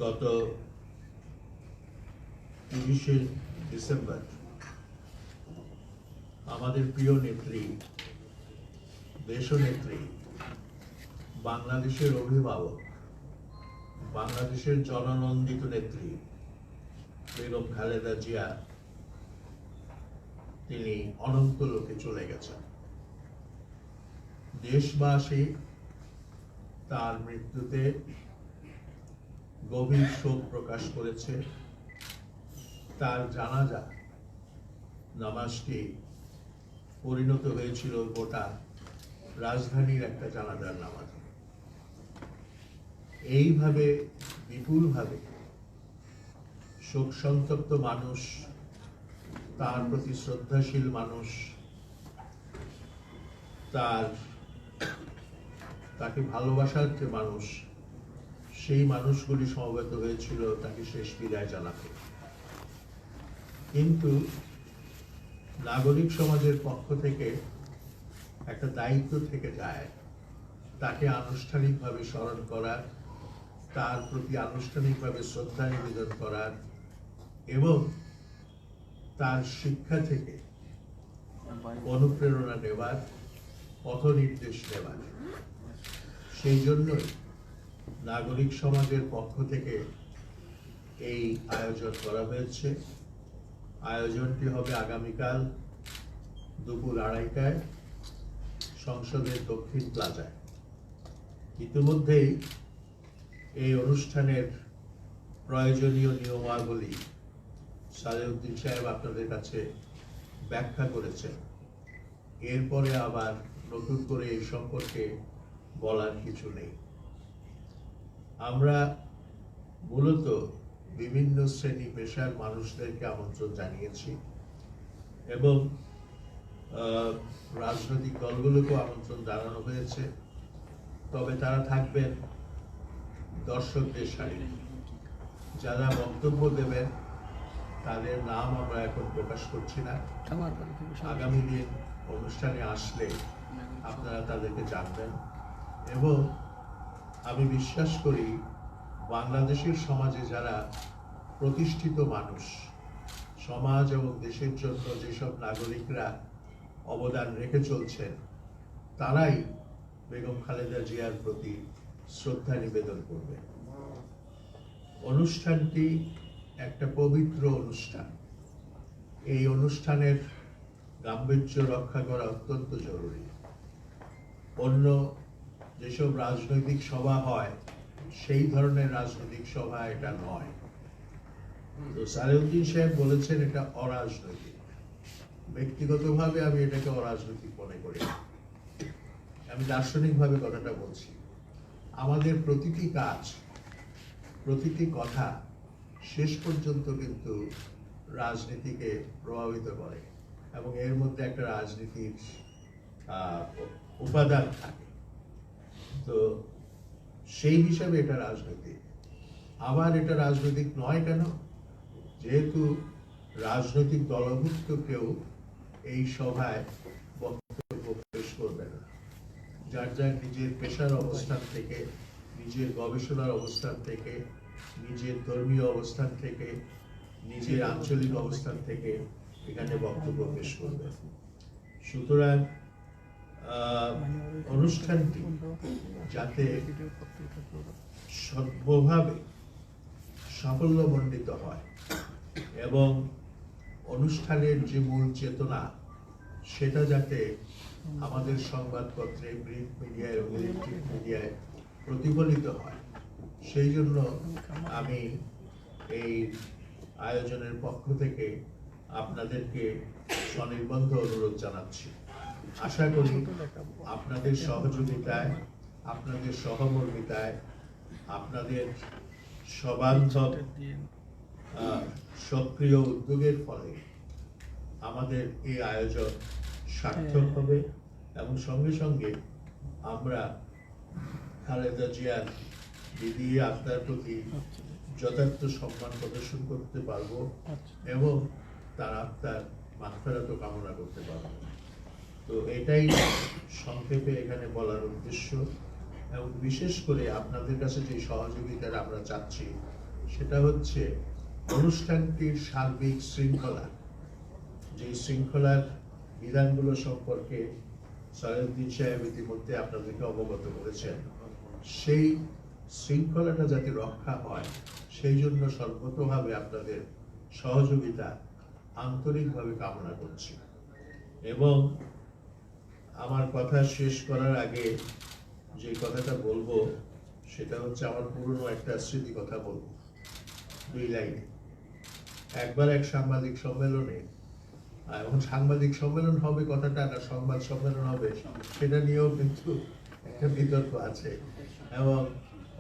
গত 30শে ডিসেম্বর আমাদের প্রিয় নেত্রী, দেশনেত্রী, বাংলাদেশের অভিভাবক, বাংলাদেশের জননন্দিত নেত্রী বেগম খালেদা জিয়া তিনি অনন্ত লোকে চলে গেছেন। দেশবাসী তার মৃত্যুতে গভীর শোক প্রকাশ করেছে। তার জানাজা নামাজটি পরিণত হয়েছিল গোটা রাজধানীর একটা জানাজার নামাজে। এইভাবে বিপুলভাবে শোক সন্তপ্ত মানুষ, তার প্রতি শ্রদ্ধাশীল মানুষ, তাকে ভালোবাসার যে মানুষ, সেই মানুষগুলি সমবেত হয়েছিল তাকে শেষ বিদায় জানাতে। কিন্তু নাগরিক সমাজের পক্ষ থেকে একটা দায়িত্ব থেকে যায় তাকে আনুষ্ঠানিকভাবে স্মরণ করার, তার প্রতি আনুষ্ঠানিকভাবে শ্রদ্ধা নিবেদন করার এবং তার শিক্ষা থেকে অনুপ্রেরণা নেবার, পথ নির্দেশ নেবার। সেই জন্যই নাগরিক সমাজের পক্ষ থেকে এই আয়োজন করা হয়েছে। আয়োজনটি হবে আগামীকাল দুপুর 2:30টায় সংসদের দক্ষিণ প্লাজায়। ইতিমধ্যেই এই অনুষ্ঠানের প্রয়োজনীয় নিয়মাবলী সালেউদ্দিন সাহেব আপনাদের কাছে ব্যাখ্যা করেছেন। এরপরে আবার নতুন করে এই সম্পর্কে বলার কিছু নেই। আমরা মূলত বিভিন্ন শ্রেণী পেশার মানুষদেরকে আমন্ত্রণ জানিয়েছি এবং রাজনৈতিক দলগুলোকেও আমন্ত্রণ জানানো হয়েছে। তবে তারা থাকবেন দর্শকদের সারিতে। যারা বক্তব্য দেবেন তাদের নাম আমরা এখন প্রকাশ করছি না। আগামী দিন অনুষ্ঠানে আসলে আপনারা তাদেরকে জানবেন। এবং আমি বিশ্বাস করি বাংলাদেশের সমাজে যারা প্রতিষ্ঠিত মানুষ, সমাজ এবং দেশের জন্য যেসব নাগরিকরা অবদান রেখে চলছেন, তারাই বেগম খালেদা জিয়ার প্রতি শ্রদ্ধা নিবেদন করবে। অনুষ্ঠানটি একটা পবিত্র অনুষ্ঠান। এই অনুষ্ঠানের গাম্ভীর্য রক্ষা করা অত্যন্ত জরুরি। অন্য যেসব রাজনৈতিক সভা হয় সেই ধরনের রাজনৈতিক সভা এটা নয়। তো সালেউদ্দিন সাহেব বলেছেন এটা অরাজনৈতিক। ব্যক্তিগতভাবে আমি এটাকে অরাজনৈতিক মনে করি। আমি দার্শনিকভাবে কথাটা বলছি। আমাদের প্রতিটি কাজ, প্রতিটি কথা শেষ পর্যন্ত কিন্তু রাজনীতিকে প্রভাবিত করে এবং এর মধ্যে একটা রাজনীতির উপাদান থাকে। তো সেই হিসাবে এটা রাজনৈতিক। আবার এটা রাজনৈতিক নয় কেন? যেহেতু রাজনৈতিক দলভুক্ত কেউ এই সভায় বক্তব্য পেশ করবে না। যার যার নিজের পেশার অবস্থান থেকে, নিজের গবেষণার অবস্থান থেকে, নিজের ধর্মীয় অবস্থান থেকে, নিজের আঞ্চলিক অবস্থান থেকে এখানে বক্তব্য পেশ করবে। সুতরাং অনুষ্ঠানটি যাতে সর্বভাবে সাফল্যমণ্ডিত হয় এবং অনুষ্ঠানের যে মূল চেতনা সেটা যাতে আমাদের সংবাদপত্রে, প্রিন্ট মিডিয়ায় এবং ইলেকট্রিক মিডিয়ায় প্রতিফলিত হয়, সেই জন্য আমি এই আয়োজনের পক্ষ থেকে আপনাদেরকে স্বনির্বন্ধ অনুরোধ জানাচ্ছি। আশা করি আপনাদের সহযোগিতায়, আপনাদের সহমর্মিতায়, আপনাদের সবান্ধব সক্রিয় উদ্যোগের ফলে আমাদের এই আয়োজন সার্থক হবে এবং সঙ্গে সঙ্গে আমরা খালেদা জিয়ার দিদি আত্মার প্রতি যথার্থ সম্মান প্রদর্শন করতে পারবো এবং তার আত্মার মাগফিরাত কামনা করতে পারবো। তো এটাই সংক্ষেপে এখানে বলার উদ্দেশ্য। এবং বিশেষ করে আপনাদের কাছে যে সহযোগিতার আমরা চাচ্ছি সেটা হচ্ছে অনুষ্ঠানটির সার্বিক শৃঙ্খলা। যে শৃঙ্খলার বিধানগুলো সম্পর্কে সালাউদ্দিন সাহেব ইতিমধ্যে আপনাদেরকে অবগত করেছেন, সেই শৃঙ্খলাটা যাতে রক্ষা হয় সেই জন্য সর্বতোভাবে আপনাদের সহযোগিতা আন্তরিকভাবে কামনা করছি। এবং আমার কথা শেষ করার আগে যে কথাটা বলবো সেটা হচ্ছে আমার পুরনো একটা স্মৃতি কথা বলবো 2 লাইনে। একবার এক সাংবাদিক সম্মেলনে, এখন সাংবাদিক সম্মেলন হবে কথাটা না সংবাদ সম্মেলন হবে সেটা নিয়েও কিন্তু একটা বিতর্ক আছে, এবং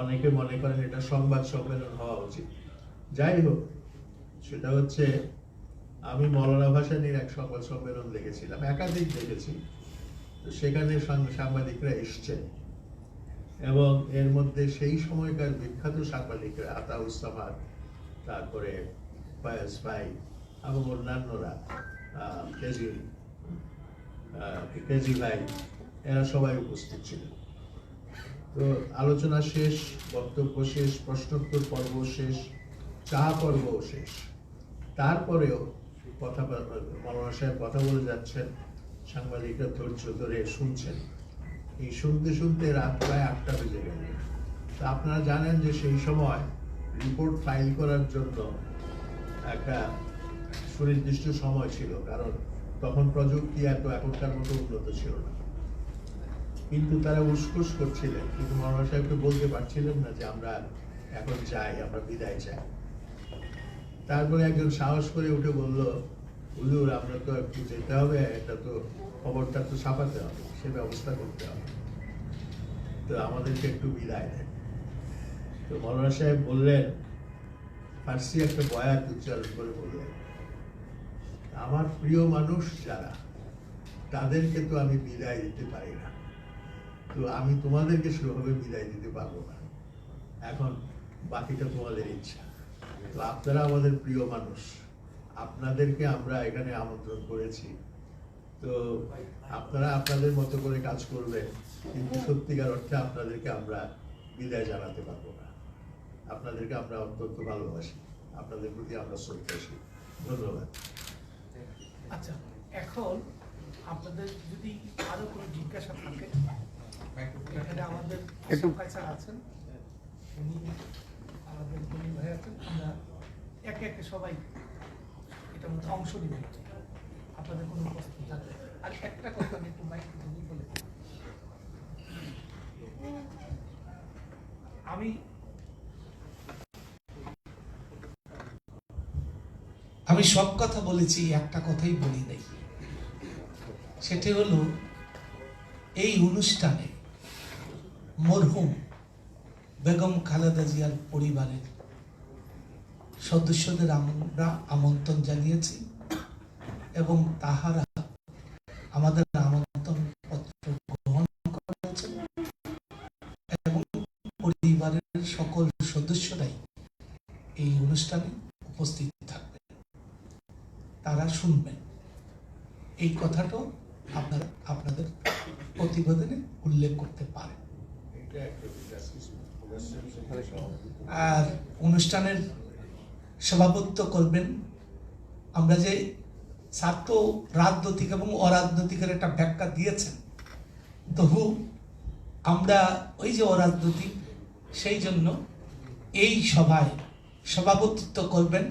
অনেকে মনে করেন এটা সংবাদ সম্মেলন হওয়া উচিত। যাই হোক, সেটা হচ্ছে আমি মৌলানা ভাসানীর এক সংবাদ সম্মেলন দেখেছিলাম, একাধিক দেখেছি। তো সেখানে সাংবাদিকরা এসছেন এবং এর মধ্যে সেই সময়কার বিখ্যাত সাংবাদিকরা আতাউজ্জামান, তারপরে ফয়েজ ভাই এবং অন্যান্যরা, কেজি ভাই, এরা সবাই উপস্থিত ছিলেন। তো আলোচনা শেষ, বক্তব্য শেষ, প্রশ্নোত্তর পর্ব শেষ, চা পর্ব শেষ। তারপরেও মৌলানা সাহেব কথা বলে যাচ্ছেন, সাংবাদিকরা ধৈর্য ধরে শুনছেন। এই শুনতে শুনতে রাত প্রায় 8টা বেজে গেল। তা আপনারা জানেন যে সেই সময় রিপোর্ট ফাইল করার জন্য একটা সুনির্দিষ্ট সময় ছিল, কারণ তখন প্রযুক্তি এখনকার মতো উন্নত ছিল না। কিন্তু তারা উসখুস করছিলেন, কিন্তু মৌলানা সাহেবকে বলতে পারছিলেন না যে আমরা এখন চাই, আমরা বিদায় চাই। তারপরে একজন সাহস করে উঠে বলল, হুজুর আমরা তো একটু যেতে হবে, এটা তো খবরটা তো ছাপাতে হবে, সে ব্যবস্থা করতে হবে, তো আমাদেরকে একটু বিদায় দেন। তো মৌলানা সাহেব বললেন, ফার্সি একটা বয়াত উচ্চারণ করে বললেন, আমার প্রিয় মানুষ যারা, তাদেরকে তো আমি বিদায় দিতে পারি না, তো আমি তোমাদেরকে সেভাবে বিদায় দিতে পারবো না, এখন বাকিটা তোমাদের ইচ্ছা। তো আপনারা আমাদের প্রিয় মানুষ, আপনাদেরকে আমরা এখানে আমন্ত্রণ করেছি, তো আপনারা আপনাদের মতো করে কাজ করবেন, কিন্তু সত্যিকার অর্থে আপনাদেরকে আমরা বিদায় জানাতে পারবো না। আপনাদেরকে আমরা অত্যন্ত ভালোবাসি, আপনাদের প্রতি আমরা শ্রদ্ধাশীল। ধন্যবাদ। আচ্ছা, এখন আপনাদের যদি আরো কোনো জিজ্ঞাসা থাকে, এখানে আমাদের কায়সার আছেন, উনি আমাদের গনি ভাই আছেন, আমরা একে একে সবাই এটার মধ্যে অংশ নিতে পারি। আপনাদের কোনো প্রশ্ন থাকলে আর একটা কথা আমি একটু মাইক বলে দিই। আমি সব কথা বলেছি, একটা কথাই বলি নাই, সেটা হলো এই অনুষ্ঠানে মরহুম বেগম খালেদা জিয়ার পরিবারের সদস্যদের আমরা আমন্ত্রণ জানিয়েছি এবং তাহারা আমাদের আমন্ত্রণ পত্র গ্রহণ করেছেন এবং পরিবারের সকল সদস্যরাই এই অনুষ্ঠানে উপস্থিত থাকবেন, তারা শুনবেন। এই কথাটাও আপনারা আপনাদের প্রতিবেদনে উল্লেখ করতে পারেন। আর অনুষ্ঠানের সভাপতিত্ব করবেন, আমরা যে ছাত্র রাজনৈতিক এবং অরাজনৈতিকের একটা ব্যাখ্যা দিয়েছেন, তবু আমরা ওই যে অরাজনৈতিক, সেই জন্য এই সভায় সভাপতিত্ব করবেন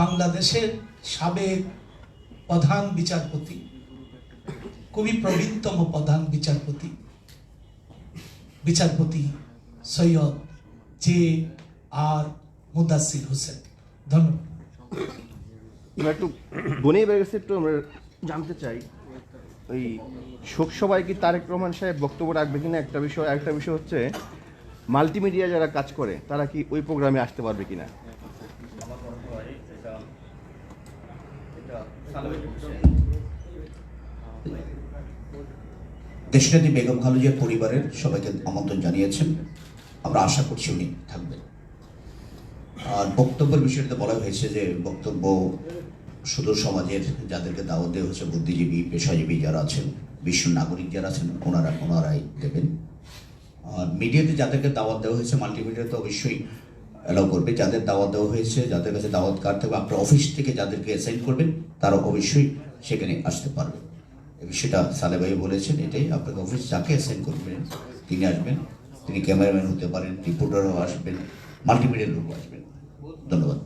বাংলাদেশের সাবেক প্রধান বিচারপতি, খুবই প্রবীণতম প্রধান বিচারপতি সৈয়দ J.R. মুদাসির হোসেন। ধন্যবাদ। এবার একটু গনেই বেড়ে গেছে, একটু আমরা জানতে চাই ওই শোক সভায় কি তারেক রহমান সাহেব বক্তব্য রাখবে কিনা একটা বিষয়, আরেকটা বিষয় হচ্ছে মাল্টিমিডিয়া যারা কাজ করে তারা কি ওই প্রোগ্রামে আসতে পারবে কিনা। দেশনেত্রী বেগম খালেদা জিয়ার পরিবারের সবাইকে আমন্ত্রণ জানিয়েছেন, আমরা আশা করছি উনি থাকবেন। আর বক্তব্যের বিষয়টিতে বলা হয়েছে যে বক্তব্য সুদূর সমাজের যাদেরকে দাওয়াত দেওয়া হচ্ছে, বুদ্ধিজীবী, পেশাজীবী যারা আছেন, বিশ্ব নাগরিক যারা আছেন, ওনারাই দেবেন। আর মিডিয়াতে যাদেরকে দাওয়াত দেওয়া হয়েছে, মাল্টিমিডিয়াতে অবশ্যই অ্যালাউ করবে। যাদের দাওয়াত দেওয়া হয়েছে, যাদের কাছে দাওয়াত কার্ড থাকবে, আপনার অফিস থেকে যাদেরকে অ্যাসাইন করবেন তারা অবশ্যই সেখানে আসতে পারবে। এই বিষয়টা সালে ভাই বলেছেন, এটাই আপনাকে অফিস যাকে অ্যাসাইন করবেন তিনি আসবেন। তিনি ক্যামেরাম্যান হতে পারেন, রিপোর্টারও আসবেন, মাল্টিমিডিয়ার লোকও আসবেন। ধন্যবাদ।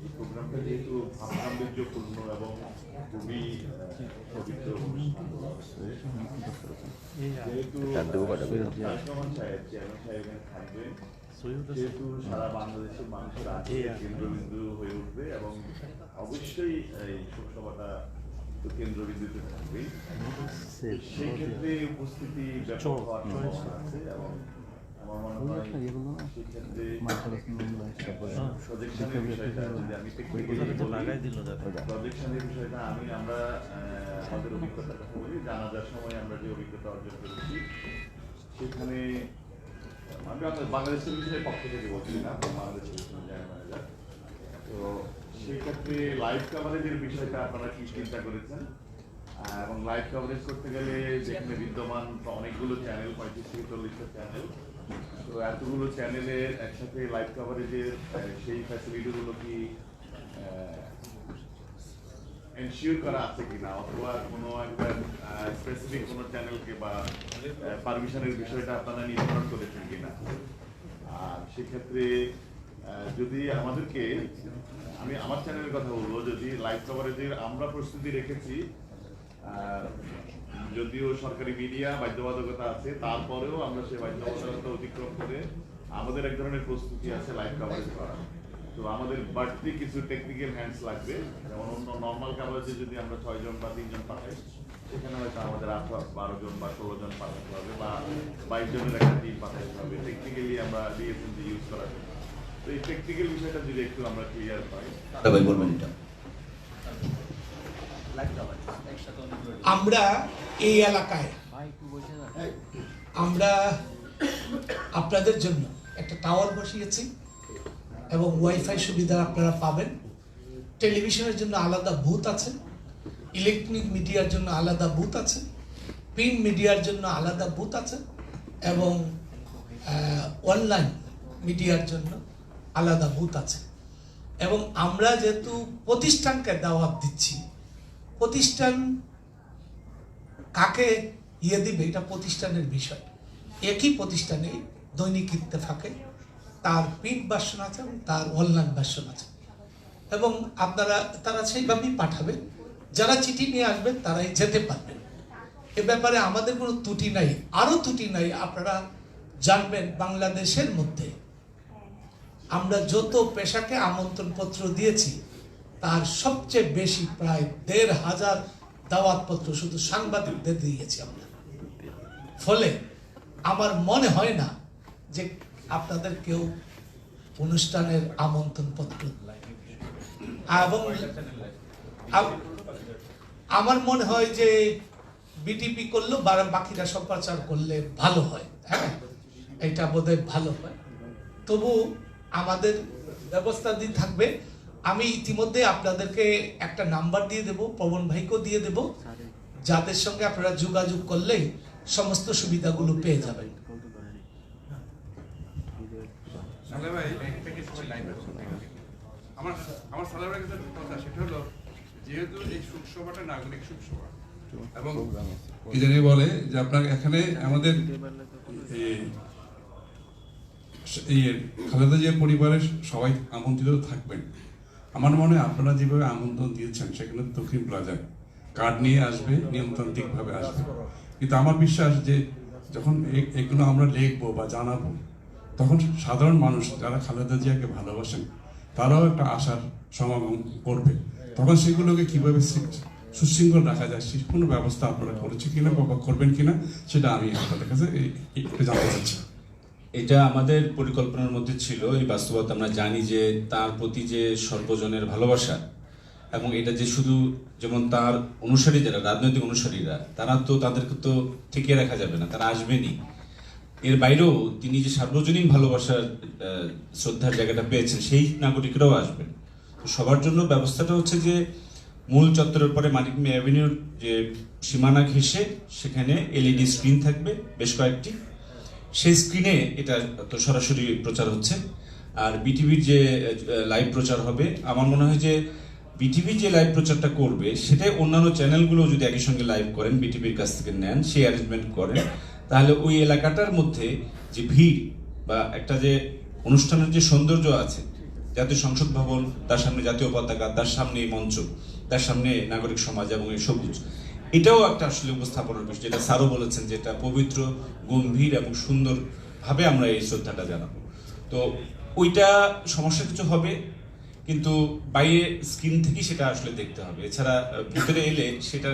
এই প্রোগ্রামটা যেহেতু ভাবগাম্ভীর্যপূর্ণ এবং খুবই পবিত্র অনুষ্ঠান, যেহেতু চেয়ারম্যান সাহেব এখানে থাকবেন, যেহেতু সারা বাংলাদেশের মানুষের আছে কেন্দ্রবিন্দু হয়ে উঠবে এবং অবশ্যই এই শোকসভাটা তো কেন্দ্রবিন্দুতে থাকবেই। সেই ক্ষেত্রে উপস্থিতি ব্যাপক হওয়ার সম্ভাবনা আছে এবং আমার মনে হয় সেক্ষেত্রে প্রজেকশনের বিষয়টা যদি আমি প্রজেকশনের বিষয়টা আমরা আমাদের অভিজ্ঞতার কথা বলি, জানাজার সময় আমরা যে অভিজ্ঞতা অর্জন করেছি সেখানে আমি বাংলাদেশের বিষয়ে পক্ষ থেকে বলছি না, বাংলাদেশের জেনারেল ম্যানেজার। তো সেক্ষেত্রে লাইভ কভারেজের বিষয়টা আপনারা কি চিন্তা করেছেন? এবং লাইভ কভারেজ করতে গেলে যেখানে বিদ্যমান অনেকগুলো চ্যানেল, 35-40টা চ্যানেল, তো এতগুলো চ্যানেলের একসাথে লাইভ কভারেজের সেই ফ্যাসিলিটিগুলো কি এনশিওর করা আছে কিনা, অথবা কোনো একটা স্পেসিফিক কোনো চ্যানেলকে বা পারমিশনের বিষয়টা আপনারা নির্ধারণ করেছেন কিনা? আর সেক্ষেত্রে যদি আমাদেরকে, আমি আমার চ্যানেলের কথা বলবো, যদি লাইভ কভারেজের আমরা প্রস্তুতি রেখেছি, যদিও সরকারি মিডিয়া বাধ্যবাধকতা আছে, তারপরেও আমরা সেই বাধ্যবাধকতা অতিক্রম করে আমাদের এক ধরনের প্রস্তুতি আছে লাইভ কভারেজ করা। তো আমাদের বাড়তি কিছু টেকনিক্যাল হ্যান্ডস লাগবে, যেমন অন্য নর্মাল কাভারেজে যদি আমরা 6 জন বা 3 জন পাঠাই, সেখানে হয়তো আমাদের 12 জন বা 16 জন পাঠাতে হবে, বা 22 জনের একটা টিম পাঠাতে হবে টেকনিক্যালি আমরা ডিএসএমজি ইউজ করার জন্য। তো এই টেকনিক্যাল বিষয়টা যদি একটু আমরা ক্লিয়ার পাই। ভাই বলবেন এটা। আমরা এই এলাকায় আমরা আপনাদের জন্য একটা টাওয়ার বসিয়েছি এবং ওয়াইফাই সুবিধা আপনারা পাবেন। টেলিভিশনের জন্য আলাদা বুথ আছে, ইলেকট্রনিক মিডিয়ার জন্য আলাদা বুথ আছে, প্রিন্ট মিডিয়ার জন্য আলাদা বুথ আছে এবং অনলাইন মিডিয়ার জন্য আলাদা বুথ আছে। এবং আমরা যেহেতু প্রতিষ্ঠানকে দাওয়াত দিচ্ছি, প্রতিষ্ঠান কাকে দিবে এটা প্রতিষ্ঠানের বিষয়। একই প্রতিষ্ঠানে দৈনিক ইত্তেফাকে তার প্রিন্ট ভার্সন আছে এবং তার অনলাইন ভার্সন আছে, এবং তারা সেইভাবেই পাঠাবে। যারা চিঠি নিয়ে আসবেন তারাই যেতে পারবেন। এ ব্যাপারে আমাদের কোনো ত্রুটি নাই, আরো ত্রুটি নাই। আপনারা জানবেন বাংলাদেশের মধ্যে আমরা যত পেশাকে আমন্ত্রণ পত্র দিয়েছি তার সবচেয়ে বেশি প্রায় ১৫০০ দাওয়াতপত্র শুধু সাংবাদিকদের দিয়েছি আমরা। ফলে আমার মনে হয় না যে আপনাদের কেউ অনুষ্ঠানের আমন্ত্রণ পত্র, এবং আমার মনে হয় যে বিটিপি করলেও বাকিরা সম্প্রচার করলে ভালো হয়। হ্যাঁ, এটা বোধহয় ভালো হয়। তবু আমাদের ব্যবস্থা দিয়ে থাকবে। আমি ইতিমধ্যে আপনাদেরকে একটা নাম্বার দিয়ে দেব, পবন ভাইকেও দিয়ে দেব, যাদের সঙ্গে আপনারা যোগাযোগ করলেই সমস্ত সুবিধাগুলো পেয়ে যাবেন। আমার সালামের কাছে কথা সেটা হলো, যেহেতু এই শোকসভাটা নাগরিক শোকসভা এবং কি জানি বলে যে আপনার এখানে আমাদের খালেদা জিয়া পরিবারের সবাই আমন্ত্রিত থাকবেন। আমার মনে হয় আপনারা যেভাবে আমন্ত্রণ দিয়েছেন সেখানে দক্ষিণ প্লাজায় কার্ড নিয়ে আসবে, নিয়মতান্ত্রিকভাবে আসবে। কিন্তু আমার বিশ্বাস যে যখন এগুলো আমরা লিখবো বা জানাবো, তখন সাধারণ মানুষ যারা খালেদা জিয়াকে ভালোবাসেন তারাও একটা আশার সমাগম করবে। তখন সেগুলোকে কিভাবে সুশৃঙ্খল রাখা যায় সে কোনো ব্যবস্থা আপনারা করেছে কিনা বা করবেন কিনা সেটা আমি আপনাদের কাছে একটু জানতে চাচ্ছি। এটা আমাদের পরিকল্পনার মধ্যে ছিল। এই বাস্তবতা আমরা জানি যে তার প্রতি যে সর্বজনের ভালোবাসা, এবং এটা যে শুধু যেমন তার অনুসারী যারা রাজনৈতিক অনুসারীরা তারা তো তাদেরকে তো ঠেকিয়ে রাখা যাবে না, তারা আসবেনই। এর বাইরেও তিনি যে সার্বজনীন ভালোবাসার শ্রদ্ধার জায়গাটা পেয়েছেন সেই নাগরিকরাও আসবেন। তো সবার জন্য ব্যবস্থাটা হচ্ছে যে মূল চত্বরের পরে মানিক মিয়া অ্যাভিনিউর যে সীমানা ঘেঁষে সেখানে এলইডি স্ক্রিন থাকবে বেশ কয়েকটি। সেই স্ক্রিনে এটা তো সরাসরি প্রচার হচ্ছে। আর বিটিভির যে লাইভ প্রচার হবে, আমার মনে হয় যে বিটিভি যে লাইভ প্রচারটা করবে সেটা অন্যান্য চ্যানেলগুলো যদি একই সঙ্গে লাইভ করেন, বিটিভির কাছ থেকে নেন, সেই অ্যারেঞ্জমেন্ট করেন, তাহলে ওই এলাকাটার মধ্যে যে ভিড় বা একটা যে অনুষ্ঠানের যে সৌন্দর্য আছে, জাতীয় সংসদ ভবন, তার সামনে জাতীয় পতাকা, তার সামনে এই মঞ্চ, তার সামনে নাগরিক সমাজ এবং এই সবুজ, এটাও একটা আসলে উপস্থাপনের বিষয়, যেটা স্যারও বলেছেন যে এটা পবিত্র, গম্ভীর এবং সুন্দরভাবে আমরা এই শ্রদ্ধাটা জানাবো। তো ওইটা সমস্যা কিছু হবে, কিন্তু বাইরে স্ক্রিন থেকেই সেটা আসলে দেখতে হবে, এছাড়া ভিতরে এলে সেটা